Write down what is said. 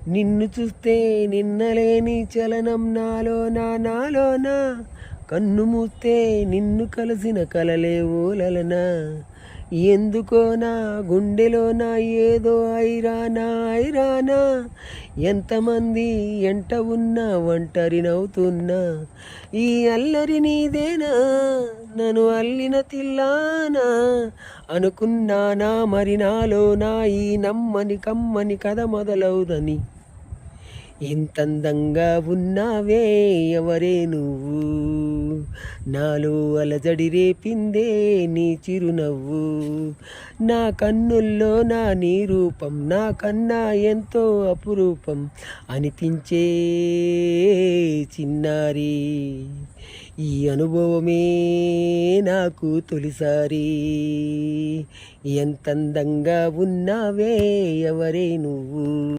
నిన్ను చూస్తే నిన్నలేని చలనం నాలోన కన్ను మూస్తే నిన్ను కలిసిన కలలే ఓలలనా ఎందుకో నా గుండెలోన ఏదో ఐరానా ఎంతమంది ఎంట ఉన్నా ఒంటరినవుతున్నా ఈ అల్లరి నీదేనా నన్ను అల్లిన తిల్లానా అనుకున్నానా మరి నాలో నా ఈ నమ్మని కమ్మని కథ మొదలవుదని ఇంతందంగా ఉన్నావే ఎవరే నువ్వు నాలో అలజడి రేపిందే నీ చిరునవ్వు నా కన్నుల్లో నీ రూపం నా కన్నా ఎంతో అపురూపం అనిపించే చిన్నారి ఈ అనుభవమే నాకు తొలిసారి ఎంతందంగా ఉన్నావే ఎవరే నువ్వు.